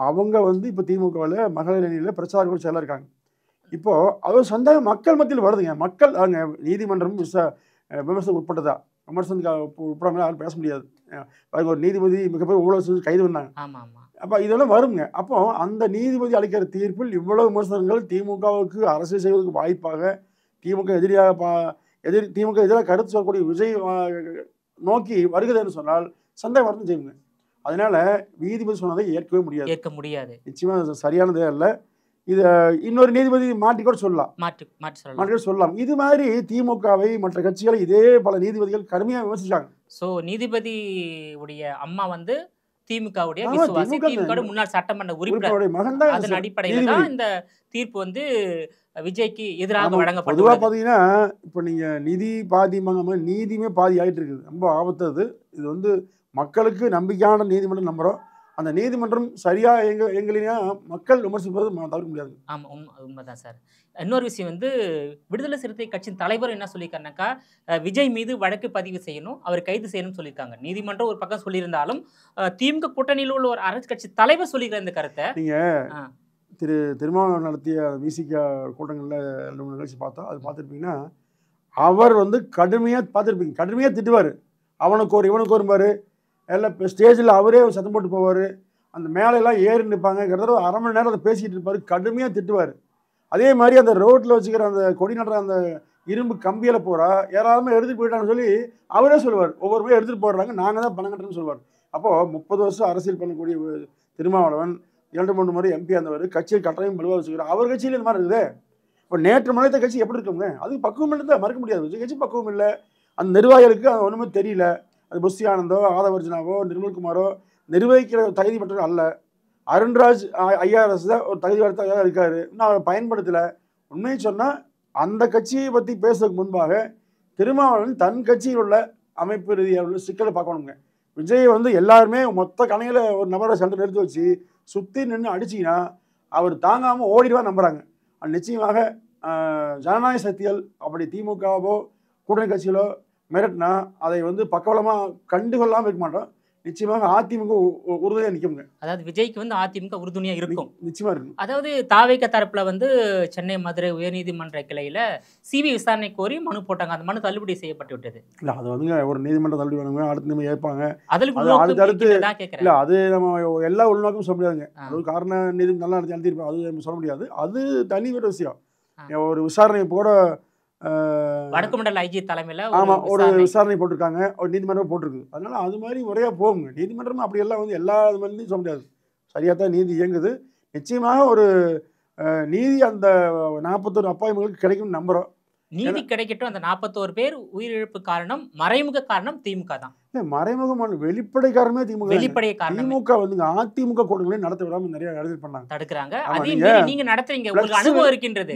அவங்க வந்து இப்போ திமுகவில் மகளிர் அணியில் பிரச்சார செயலாக இருக்காங்க. இப்போ அது சந்தேகம் மக்கள் மத்தியில் வருதுங்க. மக்கள் அவங்க நீதிமன்றம் விமர்சனம் உட்பட்டதா? விமர்சனத்துக்கு உட்படாமல் யாரும் பேச முடியாது. ஒரு நீதிபதி மிகப்பெரிய ஊழல் செஞ்சு கைது பண்ணாங்க. அப்போ இதெல்லாம் வருங்க. அப்போ அந்த நீதிபதி அளிக்கிற தீர்ப்பில் இவ்வளவு விமர்சனங்கள் திமுகவுக்கு அரசியல் செய்வதற்கு வாய்ப்பாக திமுக எதிராக கருத்து சொல்லக்கூடிய விஜய் நோக்கி வருகிறதுன்னு சொன்னால் சந்தேகம் வரணும் செய்யுங்க. அதனால நீதிபதி சொன்னதை ஏற்க முடியாது. நிச்சயமாக சரியானதே இல்லை. இதை இன்னொரு நீதிபதி மாற்றி கூட சொல்லலாம், மாற்றி சொல்லலாம். இது மாதிரி திமுகவை மற்ற கட்சிகளை இதே பல நீதிபதிகள் கடுமையாக விமர்சிச்சாங்க. ஸோ நீதிபதி உடைய அம்மா வந்து திமுகவுடைய விசுவாசி, திமுக முன்னாள் சட்டமன்ற உறுப்பினர் மகன் தான். அதன் அடிப்படையில் தான் இந்த தீர்ப்பு வந்து விஜய்க்கு எதிராக வழங்கப்பட்டது. பொதுவாக பார்த்தீங்கன்னா இப்போ நீங்கள் நிதி பாதி நீதியுமே பாதி ஆகிட்டு இருக்குது. ரொம்ப ஆபத்தது. இது வந்து மக்களுக்கு நம்பிக்கையான நீதிமன்றம் நம்புகிறோம். அந்த நீதிமன்றம் சரியா எங்களினா மக்கள் விமர்சிப்பது தவிர்க்க முடியாது. ஆமாம், உண்மைதான் சார். இன்னொரு விஷயம் வந்து விடுதலை சிறுத்தை கட்சியின் தலைவர் என்ன சொல்லியிருக்காருனாக்கா, விஜய் மீது வழக்கு பதிவு செய்யணும், அவர் கைது செய்யணும்னு சொல்லியிருக்காங்க. நீதிமன்றம் ஒரு பக்கம் சொல்லியிருந்தாலும் திமுக கூட்டணியில் உள்ள ஒரு அரசு கட்சி தலைவர் சொல்லியிருக்கிற இந்த கருத்தை நீங்கள் திருமாவளவன் நடத்திய விசிக கூட்டங்களில் 2 நிகழ்ச்சி பார்த்தோம். அது பார்த்துருப்பீங்கன்னா அவர் வந்து கடுமையாக திட்டுவார். அவனுக்கு ஒரு இவனுக்கு ஒருபார் எல்லாம் ஸ்டேஜில் அவரே சத்தம் போட்டு போவார். அந்த மேலெல்லாம் ஏறி நிற்பாங்க. கிட்டத்தட்ட 1/2 மணி நேரம் அதை பேசிகிட்டு இருப்பார். கடுமையாக திட்டுவார். அதே மாதிரி அந்த ரோட்டில் வச்சுக்கிற அந்த கொடி நடுற அந்த இரும்பு கம்பியில் போகிறா யாராலுமே எடுத்துகிட்டு போயிட்டாங்கன்னு சொல்லி அவரே சொல்லுவார். ஒவ்வொரு முறையும் எடுத்துகிட்டு போடுறாங்க, நாங்கள் தான் பணம் கட்டுறேன்னு சொல்லுவார். அப்போது 30 வருஷம் அரசியல் பண்ணக்கூடிய திருமாவளவன் 2-3 முறை எம்பி ஆனவர், கட்சியை கட்டளையும் வலுவாக வச்சுக்கிறார். அவர் கட்சியில் இந்த மாதிரி இருக்குது. இப்போ நேற்று மலைத்த கட்சி எப்படி இருக்குங்க? அது பக்குவம் இல்லை தான், மறக்க முடியாது. விஜய் கட்சி பக்குவம் இல்லை. அந்த நிர்வாகிகளுக்கு அது ஒன்றுமே தெரியல. அது புஷி ஆனந்தோ, ஆதவர்ஜனாவோ, நிர்மல்குமாரோ நிர்வகிக்கிற தகுதி பெற்றவர் அல்ல. அருண்ராஜ் ஐஆர்எஸ் தான் ஒரு தகுதி வாய்ந்தவராக இருக்கார். இன்னும் அவரை பயன்படுத்தலை. உண்மையை சொன்னால் அந்த கட்சியை பற்றி பேசுறதுக்கு முன்பாக திருமாவளவன் தன் கட்சியில் உள்ள அமைப்பு ரீதியாக உள்ள சிக்கலை பார்க்கணுங்க. விஜய் வந்து எல்லாருமே மொத்த கணையில் ஒரு நபரை சண்டை நிறுத்தி வச்சு சுற்றி நின்று அடிச்சிங்கன்னா அவர் தாங்காமல் ஓடிடுவா நம்புகிறாங்க. நிச்சயமாக ஜனநாயக சக்திகள் அப்படி திமுகவோ கூட்டணி கட்சிகளோ மிரட்டினா அதை வந்து பக்கபலமாக கண்டுகொள்ளாமல் இருக்க மாட்டோம். நிச்சயமாக அதிமுக உறுதியாக நிற்குங்க. அதாவது விஜய்க்கு வந்து அதிமுக உறுதுணையா இருக்கும். நிச்சயமா இருக்கும். அதாவது தாவேக தரப்புல வந்து சென்னை மதுரை உயர்நீதிமன்ற கிளையில சிபிஐ விசாரணை கோரி மனு போட்டாங்க. அந்த மனு தள்ளுபடி செய்யப்பட்டு விட்டது. இல்லை அது வந்துங்க ஒரு நீதிமன்றம் தள்ளுபடி பண்ணுங்க, அடுத்த நிமிடம் ஏற்பாங்க. அடுத்தடுத்து இல்லை அது நம்ம எல்லா உள்நோக்கமும் சொல்ல முடியாதுங்க. அது காரணம் நீதி நல்லா நடத்திருப்போம், அது நம்ம சொல்ல முடியாது. அது தனி ஒரு விஷயம். ஒரு விசாரணை கூட வடக்கு மண்டல ஐஜி தலைமையில் ஆமாம் ஒரு விசாரணை போட்டிருக்காங்க, ஒரு நீதிமன்றம் போட்டிருக்கு. அதனால அது மாதிரி முறையாக போகுங்க. நீதிமன்றம் அப்படியெல்லாம் வந்து எல்லா இது மாதிரியும் சொல்ல முடியாது. சரியாக தான் நீதி இயங்குது. நிச்சயமாக ஒரு நீதி அந்த 41 அப்பாயின்மெண்ட்களுக்கு கிடைக்கும்னு நம்புகிறோம். நீதி கிடைக்கட்டும். அந்த 41 பேர் உயிரிழப்பு காரணம் மறைமுக காரணம் திமுக தான். இல்லை மறைமுகமான வெளிப்படை காரணமே திமுக. வெளிப்படை காரணம் திமுக வந்து அதிமுக கூட்டங்களையும் நடத்த விடாமல் நிறைய நடத்தி பண்ணாங்க, தடுக்கிறாங்க. அதே நீங்க நடத்துறீங்க, உங்களுக்கு அனுபவம் இருக்கின்றது.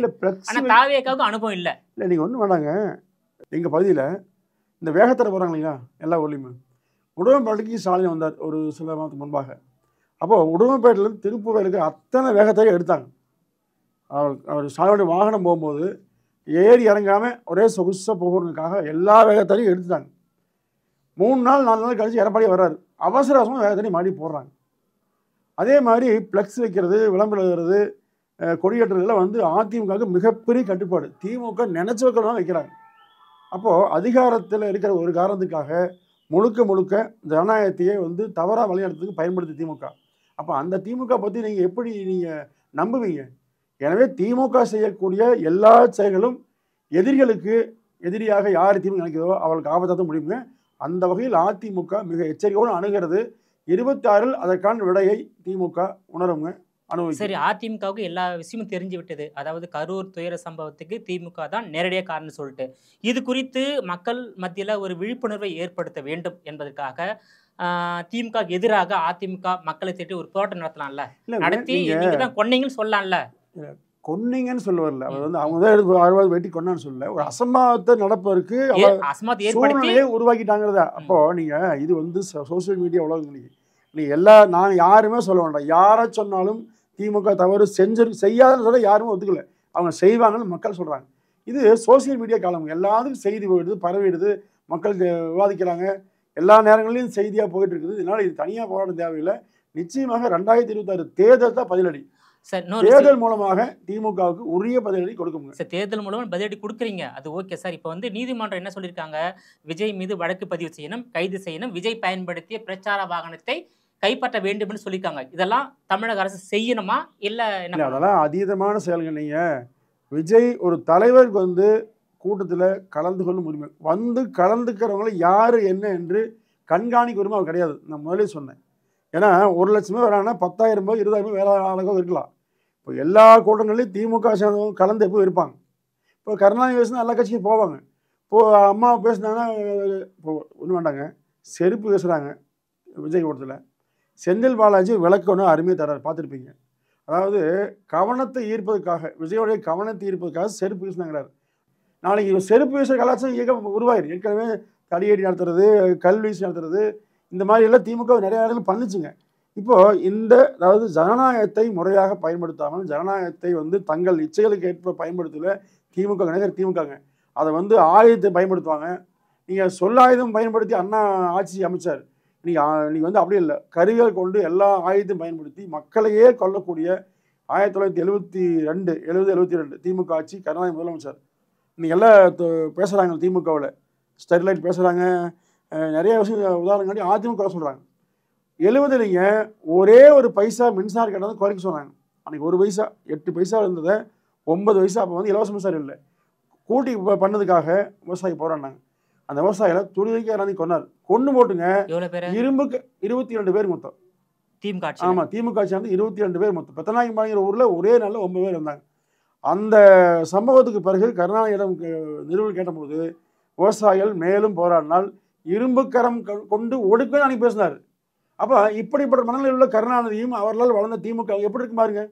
ஆனா தாவேக்காவுக்கு அனுபவம் இல்லை. இல்லை நீங்கள் ஒன்றும் வேணாங்க. எங்கள் பகுதியில் இந்த வேகத்தடை போகிறாங்க இல்லைங்களா, எல்லா ஊர்லேயுமே. உடுமல்பேட்டைக்கு ஸ்டாலின் வந்தார் ஒரு சில மாதத்துக்கு முன்பாக. அப்போது உடுமல்பேட்டையிலேருந்து திருப்பூர் வரைக்கும் அத்தனை வேகத்தையும் எடுத்தாங்க. அவர் ஸ்டாலினுடைய வாகனம் போகும்போது ஏறி இறங்காமல் ஒரே சொகுசாக போகிறதுக்காக எல்லா வேகத்தையும் எடுத்துட்டாங்க. 3 நாள் 4 நாள் கழிச்சு எடப்பாடி வர்றாரு, அவசர அவசரமாக வேகத்தடி மாடி போடுறாங்க. அதே மாதிரி ஃப்ளெக்ஸ் வைக்கிறது, விளம்பரம் எழுதுறது, கொடியேற்றதெல்லாம் வந்து அதிமுகவுக்கு மிகப்பெரிய கட்டுப்பாடு. திமுக நினைச்ச வைக்கலாம் வைக்கிறாங்க. அப்போது அதிகாரத்தில் இருக்கிற ஒரு காரணத்துக்காக முழுக்க முழுக்க ஜனநாயகத்தையே வந்து தவறாக வழிநடத்துறதுக்கு பயன்படுத்தி திமுக. அப்போ அந்த திமுக பற்றி நீங்கள் எப்படி நீங்கள் நம்புவீங்க? எனவே திமுக செய்யக்கூடிய எல்லா செயல்களும் எதிரிகளுக்கு எதிரியாக யார் திமுக நினைக்கிறதோ அவளுக்கு ஆபத்தாக முடியுங்க. அந்த வகையில் அதிமுக மிக எச்சரிக்கையோடு அணுகிறது. 26 அதற்கான விடையை திமுக உணருங்க, அனுபவிக்கும். சரி, அதிமுகவுக்கு எல்லா விஷயமும் தெரிஞ்சு விட்டது. அதாவது கரூர் துயர சம்பவத்துக்கு திமுக தான் நேரடியாக காரணம் சொல்லிட்டு, இது குறித்து மக்கள் மத்தியில் ஒரு விழிப்புணர்வை ஏற்படுத்த வேண்டும் என்பதற்காக திமுக எதிராக அதிமுக மக்களை திட்டி ஒரு போராட்டம் நடத்தலாம்ல, நடத்தி நீங்க தான் கொன்னீங்கன்னு சொல்லலாம்ல. கொன்னீங்கன்னு சொல்ல வரல, அவர் வந்து அவங்க தான் எடுத்து 60 வெட்டி கொண்டான்னு சொல்லல, ஒரு அசம்பாவத்தை நடப்பதற்கு சூழ்நிலையை உருவாக்கிட்டாங்கிறதா. அப்போ நீங்க இது வந்து சோசியல் மீடியா உலகம், நீ எல்லா நான் யாருமே சொல்ல வேண்டாம், யாரை சொன்னாலும் திமுக தவறு செய்யாதுன்னு சொல்ல யாருமே ஒத்துக்கல, அவங்க செய்வாங்கன்னு மக்கள் சொல்றாங்க. இது சோசியல் மீடியா காலம், எல்லாத்துக்கும் செய்தி போயிடுது, பரவிடுது, மக்கள் விவாதிக்கிறாங்க, எல்லா நேரங்களிலும் செய்தியாக போயிட்டு இருக்குது. இதனால இது தனியாக போராட்டம் தேவையில்லை. நிச்சயமாக 2026 தேர்தல் தான் பதிலடி. தேர்தல் மூலமாக திமுகவுக்கு உரிய பதிலடி கொடுக்குங்க. சார், தேர்தல் மூலமாக பதிலடி கொடுக்குறீங்க, அது ஓகே சார். இப்போ வந்து நீதிமன்றம் என்ன சொல்லியிருக்காங்க, விஜய் மீது வழக்கு பதிவு செய்யணும், கைது செய்யணும், விஜய் பயன்படுத்திய பிரச்சார வாகனத்தை கைப்பற்ற வேண்டும் என்று சொல்லியிருக்காங்க. இதெல்லாம் தமிழக அரசு செய்யணுமா இல்லை என்ன? அதெல்லாம் அதீதமான செயல்கள். நீங்கள் விஜய் ஒரு தலைவருக்கு வந்து கூட்டத்தில் கலந்து கொள்ளும் உரிமை, வந்து கலந்துக்கிறவங்கள யார் என்ன என்று கண்காணிக்க உரிமை அவர் கிடையாது. நான் முதலே சொன்னேன். ஏன்னா 1 லட்சம் பேர் வராங்கன்னா 10,000 பேர் 20,000 பேர் வேற ஆளுக்கும் இருக்கலாம். இப்போ எல்லா கூட்டங்களையும் திமுக சேர்ந்தவங்க கலந்து எப்போ இருப்பாங்க. இப்போ கருணாநிதி பேசினா எல்லா கட்சிக்கும் போவாங்க. இப்போது அம்மா பேசினாங்கன்னா இப்போ ஒன்றும் வேண்டாங்க, செருப்பு பேசுகிறாங்க விஜய் கூட்டத்தில். செந்தில் பாலாஜி விளக்கு ஒன்று அருமையாக தராரு, பார்த்துருப்பீங்க. அதாவது கவனத்தை ஈர்ப்பதற்காக, விஜயோடைய கவனத்தை ஈர்ப்பதற்காக செருப்பு பேசினாங்கிறார். நாளைக்கு செருப்பு பேசுகிற கலாச்சாரம் இயக்கம் உருவாயிரு. ஏற்கனவே தடியடி நடத்துறது, கல்வீசி நடத்துறது, இந்த மாதிரி எல்லாம் திமுக நிறைய இடங்கள் பண்ணிச்சுங்க. இப்போது அதாவது ஜனநாயகத்தை முறையாக பயன்படுத்தாமல், ஜனநாயகத்தை வந்து தங்கள் இச்சைகளுக்கு ஏற்ப பயன்படுத்தல திமுக நினைக்கிற திமுகங்க. அதை வந்து ஆயுதத்தை பயன்படுத்துவாங்க. நீங்கள் சொல்லாயுதம் பயன்படுத்தி அண்ணா ஆட்சி அமைச்சார். நீங்கள் வந்து அப்படி இல்லை, கருவிகள் கொண்டு எல்லா ஆயுதத்தையும் பயன்படுத்தி மக்களையே கொல்லக்கூடிய 1972 70-72 திமுக ஆட்சி, கருணாநிதி முதலமைச்சர். இன்னைக்கு எல்லாம் பேசுகிறாங்க திமுகவில், ஸ்டெர்லைட் பேசுகிறாங்க, நிறைய விஷயம் உதாரணங்காட்டி அதிமுக சொல்கிறாங்க. 70 ஒரே ஒரு பைசா மின்சார கட்டணம் குறைக்க சொன்னாங்க. அன்றைக்கி 1 பைசா 8 பைசா இருந்ததை 9 பைசா. அப்போ வந்து இலவச மின்சாரம் இல்லை, கூட்டி பண்ணதுக்காக விவசாயி போராடினாங்க. அந்த விவசாயிகளை துணிவைக்கு யாராவது கொண்டார், கொண்டு போட்டுங்க. இரும்புக்கு 22 பேர் மொத்தம் திமுக. ஆமாம், திமுக ஆட்சி வந்து 22 பேர் மொத்தம். பெத்தநாயகம்பாங்கிற ஊரில் ஒரே நாளில் 9 பேர் இருந்தாங்க. அந்த சம்பவத்துக்கு பிறகு கருணாநிதியிடம் நிறுவனம் கேட்டபோது விவசாயிகள் மேலும் போராடினால் இரும்புக்கரம் கொண்டு ஒடுக்கன்னு அன்றைக்கி பேசினார். அப்போ இப்படிப்பட்ட மனநிலையில் உள்ள கருணாநிதியும் அவர்களால் வளர்ந்த திமுக எப்படி இருக்கு பாருங்க.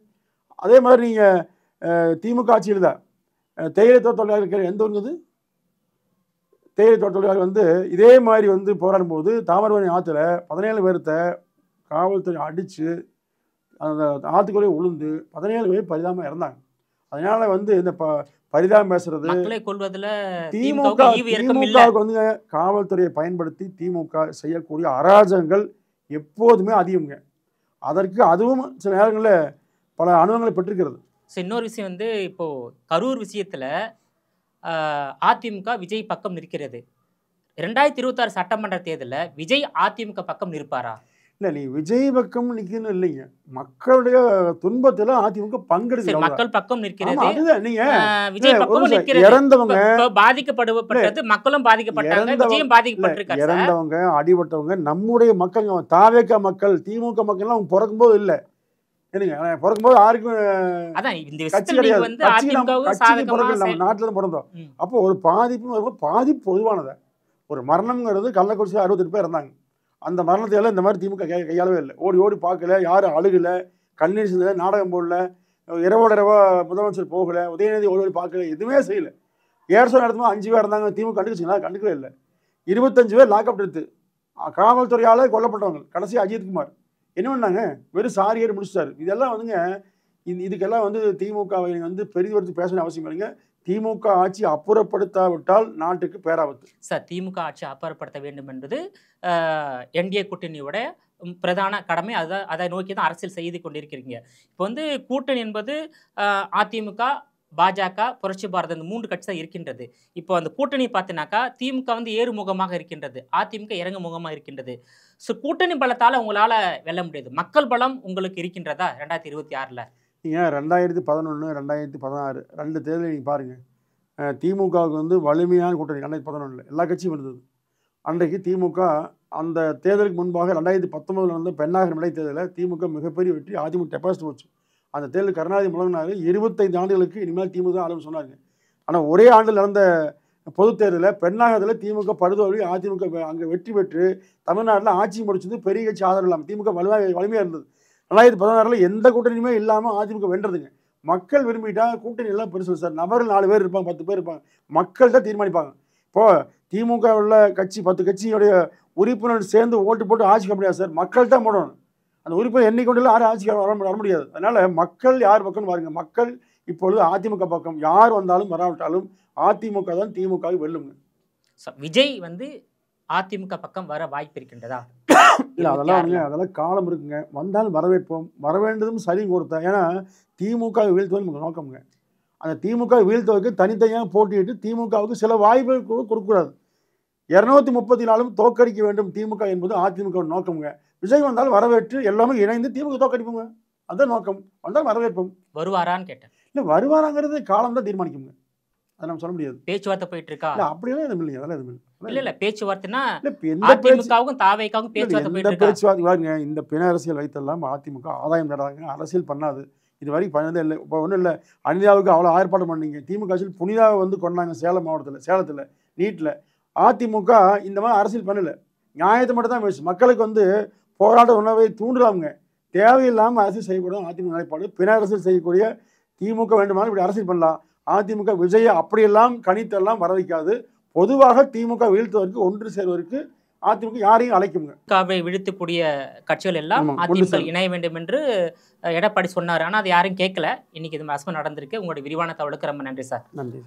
அதே மாதிரி நீங்கள் திமுக ஆட்சியில் தான் தேயிலை தோட்ட தொழிலாளர்கள் எந்த ஒன்றுது, தேயிலை தோட்ட தொழிலாளர்கள் வந்து இதே மாதிரி வந்து போராடும்போது தாமிரபரணி ஆற்றுல 17 பேர்த்த காவல்துறை அடித்து அந்த ஆற்றுக்குள்ளே உளுந்து 17 பேர் பரிதாபமாக இறந்தாங்க. அதனால வந்து இந்த பரிதாபம் பேசுறது மக்களை கொள்வதில் திமுகவுக்கு வந்து காவல்துறையை பயன்படுத்தி திமுக செய்யக்கூடிய அராஜகங்கள் எப்போதுமே அதிகம்ங்க. அதற்கு அதுவும் சில நேரங்களில் பல அனுபவங்களை பெற்றிருக்கிறது. இன்னொரு விஷயம் வந்து இப்போ கரூர் விஷயத்துல அதிமுக விஜய் பக்கம் நிற்கிறது. 2026 சட்டமன்ற தேர்தலில் விஜய் அதிமுக பக்கம் நிற்பாரா? இல்லை, நீ விஜய் பக்கம் நிற்கணும் இல்லைங்க, மக்களுடைய துன்பத்தில் அதிமுக பங்கெடுக்க மக்கள் பக்கம் நிற்கிறது. அதுதான் நீங்க விஜய் பக்கம் நிற்கிறது. இறந்தவங்க பாதிக்கப்பட்டது, மக்களும் பாதிக்கப்பட்டாங்க, விஜயும் பாதிக்கப்பட்டிருக்காங்க. இறந்தவங்க அடிபட்டவங்க நம்முடைய மக்கள், தாவேக்கா மக்கள், திமுக மக்கள்லாம் அவங்க பிறக்கும்போது இல்லை என்னங்க, பிறக்கும்போது யாருக்கும் அதான் இந்த கட்சி கிடையாது, நம்ம நாட்டில் தான் பிறந்தோம். அப்போ ஒரு பாதிப்பு வரும்போது பாதிப்பு பொதுவானதை, ஒரு மரணம்ங்கிறது கள்ளக்குறிச்சியில் 68 பேர் இருந்தாங்க. அந்த மரணத்தையெல்லாம் இந்த மாதிரி திமுக கையாளவே இல்லை. ஓடி ஓடி பார்க்கல, யாரும் அழுகலை, கண்ணீர் சிந்தலை, நாடகம் போடல, இரவோட இரவா முதலமைச்சர் போகலை, உதயநிதி ஓடி ஓடி பார்க்கல, எதுவுமே செய்யலை. ஏர்சோ நடத்தும்போது 5 பேர் இருந்தாங்க, திமுக கண்டுக்குச்சிங்களா? கண்டுக்கவே இல்லை. 25 பேர் லாக்அப் எடுத்து காவல்துறையால் கொல்லப்பட்டவங்க. கடைசி அஜித்குமார் என்ன பண்ணாங்க, வெறும் சாரியர் முடிச்சிட்டாரு. இதெல்லாம் வந்துங்க, இதுக்கெல்லாம் வந்து திமுகவை வந்து பெரிதுபடுத்தி பேசணும் அவசியம் இல்லைங்க. திமுக ஆட்சி அப்புறப்படுத்தாவிட்டால் நாட்டுக்கு பேராபத்து. சார், திமுக ஆட்சி அப்புறப்படுத்த வேண்டும் என்பது என்டிஏ கூட்டணியோட பிரதான கடமை. அதை நோக்கி தான் அரசியல் செய்து கொண்டிருக்கிறீங்க. இப்போ வந்து கூட்டணி என்பது அதிமுக, பாஜக, புரட்சி பாரதம், இந்த 3 கட்சி தான் இருக்கின்றது. இப்போ அந்த கூட்டணி பார்த்தீங்கன்னாக்கா திமுக வந்து ஏறுமுகமாக இருக்கின்றது, அதிமுக இறங்கு முகமாக இருக்கின்றது. ஸோ கூட்டணி பலத்தால் உங்களால் வெல்ல முடியாது. மக்கள் பலம் உங்களுக்கு இருக்கின்றதா 2026? நீங்கள் 2011, 2016 2 தேர்தல் நீங்கள் பாருங்கள். திமுகவுக்கு வந்து வலிமையான கூட்டணி 2011 எல்லா கட்சியும் இருந்தது. அன்றைக்கு திமுக அந்த தேர்தலுக்கு முன்பாக 2019 வந்து பெண்ணாகரம் இடைத்தேர்தலில் திமுக மிகப்பெரிய வெற்றி, அதிமுக டெபாசிட் போச்சு. அந்த தேர்தல் கருணாநிதி முழங்கினார், 25 ஆண்டுகளுக்கு இனிமேல் திமுக ஆளுன்னு சொன்னாங்க. ஆனால் ஒரே ஆண்டில் நடந்த பொதுத் தேர்தலில் பெண்ணாகத்தில் திமுக படுதோல்வி, அதிமுக அங்கே வெற்றி பெற்று தமிழ்நாட்டில் ஆட்சி முடிச்சது. பெரிய கட்சி ஆதரவு இல்லாமல் திமுக வலிமையாக இருந்தது. 2016 எந்த கூட்டணியுமே இல்லாமல் அதிமுக வென்றதுங்க. மக்கள் விரும்பிட்டா கூட்டணி எல்லாம் பெருசு சார். நபர்கள் 4 பேர் இருப்பாங்க, 10 பேர் இருப்பாங்க, மக்கள் தான் தீர்மானிப்பாங்க. இப்போது திமுக உள்ள கட்சி 10 கட்சியுடைய உறுப்பினர் சேர்ந்து ஓட்டு போட்டு ஆட்சிக்க முடியாது சார், மக்கள் தான் போடணும். அந்த உறுப்பினர் எண்ணிக்கொண்டு யாரும் ஆட்சிக்கு வர முடியாது. அதனால் மக்கள் யார் பக்கம் பாருங்கள். மக்கள் இப்பொழுது அதிமுக பக்கம், யார் வந்தாலும் வராவிட்டாலும் அதிமுக தான் திமுகவை வெல்லுங்க. விஜய் வந்து அதிமுக பக்கம் வர வாய்ப்பு இருக்கின்றதா? இல்லை, அதெல்லாம் காலம் இருக்குங்க. வந்தாலும் வரவேற்போம், வர வேண்டியதும் சரி கொடுத்தேன். ஏன்னா திமுக வீழ்த்துவது நமக்கு நோக்கமுங்க. அந்த திமுக வீழ்த்துவதற்கு தனித்தனியாக போட்டியிட்டு திமுகவுக்கு சில வாய்ப்புகள் கொடுக்கக்கூடாது. 234 தோற்கடிக்க வேண்டும் திமுக என்பது அதிமுக நோக்கமுங்க. விஜய் வந்தாலும் வரவேற்று எல்லாமே இணைந்து திமுக தோற்கடிப்போங்க, அதுதான் நோக்கம். வந்தாலும் வரவேற்போம். வருவாரான்னு கேட்டேன். இல்லை, வருவாராங்கிறது காலம் தான் தீர்மானிக்குங்க, அதை நம்ம சொல்ல முடியாது. பேச்சுவார்த்தை போயிட்டு இருக்கா? அப்படியெல்லாம் எதுவும் இல்லைங்க, அதெல்லாம் எதுவும் இல்லை. இல்ல பேச்சுவார்த்தைனா அதிமுகவும் தாவேக்காவும் பேச்சுவார்த்தை பாருங்க. இந்த பிண அரசியல் வைத்தெல்லாம் அதிமுக ஆதாயம் தேடாங்க, அரசியல் பண்ணாது. இது வரைக்கும் பண்ணதே இல்லை. இப்போ ஒன்றும் இல்லை, அனிதாவுக்கு அவ்வளோ ஆர்ப்பாட்டம் பண்ணீங்க. திமுக ஆட்சியில் புனிதாவை வந்து கொண்டாங்க சேலம் மாவட்டத்தில், சேலத்தில் நீட்டில். அதிமுக இந்த மாதிரி அரசியல் பண்ணலை, நியாயத்தை மட்டும் தான் பேசு. மக்களுக்கு வந்து போராட்ட உணவை தூண்டுறாங்க, தேவையில்லாமல் அரசியல் செய்யக்கூடாது. அதிமுக நிலைப்பாடு பிண அரசியல் செய்யக்கூடிய திமுக வேண்டுமானால் இப்படி அரசியல் பண்ணலாம். அதிமுக விஜயை அப்படியெல்லாம் கணித்தெல்லாம் வர வைக்காது. பொதுவாக திமுக வீழ்த்துவதற்கு, ஒன்று சேர்வதற்கு அதிமுக யாரையும் அழைக்குங்க. திமுகவை விழுத்தக்கூடிய கட்சிகள் எல்லாம் அதிமுக இணைய வேண்டும் என்று எடப்பாடி சொன்னார். ஆனால் அது யாரும் கேட்கல. இன்னைக்கு இது நடந்திருக்கு. உங்களுடைய விரிவான தகவலுக்கு ரொம்ப நன்றி சார். நன்றி.